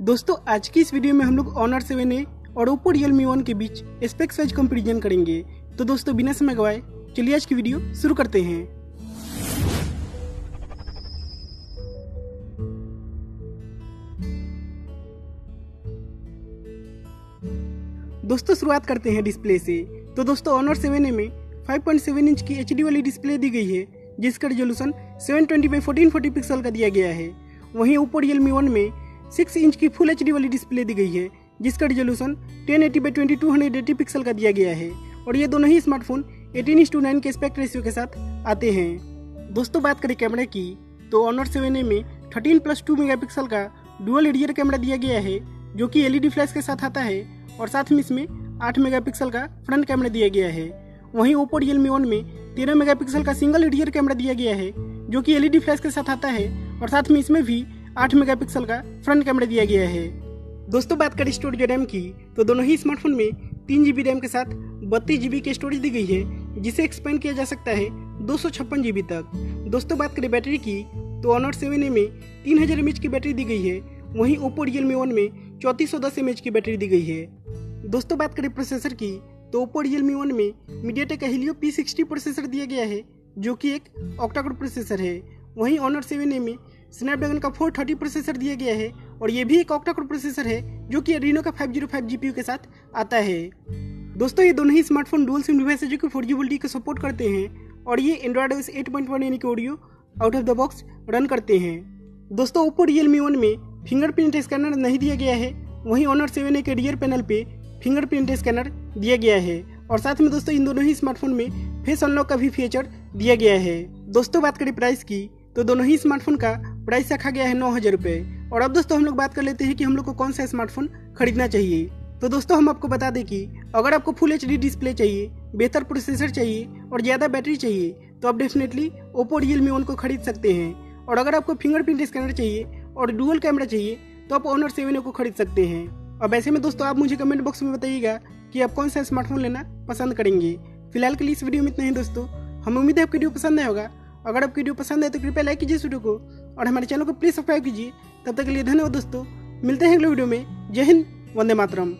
दोस्तों आज की इस वीडियो में हम लोग Honor 7A और OPPO Realme 1 के बीच स्पेक्स वाइज कंपैरिजन करेंगे। तो दोस्तों बिना समय गवाए चलिए आज की वीडियो शुरू करते हैं। दोस्तों शुरुआत करते हैं डिस्प्ले से। तो दोस्तों Honor 7A में 5.7 इंच की HD वाली डिस्प्ले दी गई है, जिसका रेजोल्यूशन 720x1440 पिक्सल का दिया गया है। वहीं OPPO Realme 1 में 6 इंच की फुल HD वाली डिस्प्ले दी गई है, जिसका रेजोल्यूशन 1080x2280 पिक्सल का दिया गया है। और ये दोनों ही स्मार्टफोन 18:9 के एस्पेक्ट रेशियो के साथ आते हैं। दोस्तों बात करें कैमरे की, तो Honor 7A में 13+2 मेगापिक्सल का डुअल रियर कैमरा दिया गया है, जो कि LED फ्लैश के साथ आता है, और साथ में इसमें 8 मेगापिक्सल का फ्रंट कैमरा दिया गया है। वहीं OPPO Realme 1 में 13 मेगापिक्सल का सिंगल रियर कैमरा दिया गया है, जो कि LED फ्लैश के साथ आता है, और साथ में इसमें भी 8 मेगापिक्सल का फ्रंट कैमरा दिया गया है। दोस्तों बात करें स्टोरेज रैम की, तो दोनों ही स्मार्टफोन में 3 GB रैम के साथ 32 GB की स्टोरेज दी गई है, जिसे एक्सपेंड किया जा सकता है 256 GB तक। दोस्तों बात करें बैटरी की, तो Honor 7A में 3000 mAh की बैटरी दी गई है, वहीं OPPO Realme 1 में 3410 mAh की बैटरी दी गई है। दोस्तों बात करें प्रोसेसर की, तो OPPO Realme 1 में MediaTek Helio P60 प्रोसेसर दिया गया है, जो कि एक ऑक्टा-कोर प्रोसेसर है। वहीं Honor 7A में स्नैपड्रैगन का 430 प्रोसेसर दिया गया है, और ये भी एक ऑक्टा-कोर प्रोसेसर है, जो कि Adreno का 505 GPU के साथ आता है। दोस्तों ये दोनों ही स्मार्टफोन डुअल सिम डिवाइस है, जो कि 4G वोल्टी को सपोर्ट करते हैं, और ये Android OS 8.1 यानी कि audio out of the box run करते हैं। दोस्तों OPPO Realme 1 में फिंगरप्रिंट स्कैनर नहीं दिया गया है, वहीं Honor 7A के रियर पैनल पे फिंगरप्रिंट स्कैनर दिया गया है, और साथ में दोस्तों इन दोनों ही स्मार्टफोन में फेस अनलॉक का भी फीचर दिया गया है। दोस्तों बात करें प्राइस की, तो दोनों ही स्मार्टफोन का प्राइस रखा गया है 9000 रुपये। और अब दोस्तों हम लोग बात कर लेते हैं कि हम लोग को कौन सा स्मार्टफोन खरीदना चाहिए। तो दोस्तों हम आपको बता दें कि अगर आपको फुल HD डिस्प्ले चाहिए, बेहतर प्रोसेसर चाहिए और ज़्यादा बैटरी चाहिए, तो आप डेफिनेटली OPPO Realme 1 को खरीद सकते हैं। और अगर आपको फिंगरप्रिंट स्कैनर चाहिए और डुअल कैमरा चाहिए, तो आप Honor 7A को खरीद सकते हैं। अब ऐसे में दोस्तों आप मुझे कमेंट बॉक्स में बताइएगा कि आप कौन सा स्मार्टफोन लेना पसंद करेंगे। फिलहाल के लिए इस वीडियो में इतना ही दोस्तों। हमें उम्मीद है आपको वीडियो पसंद आया होगा। अगर आपको वीडियो पसंद है तो कृपया लाइक कीजिए इस वीडियो को, और हमारे चैनल को प्लीज सब्सक्राइब कीजिए। तब तक के लिए धन्यवाद दोस्तों। मिलते हैं अगले वीडियो में। जय हिंद, वंदे मातरम।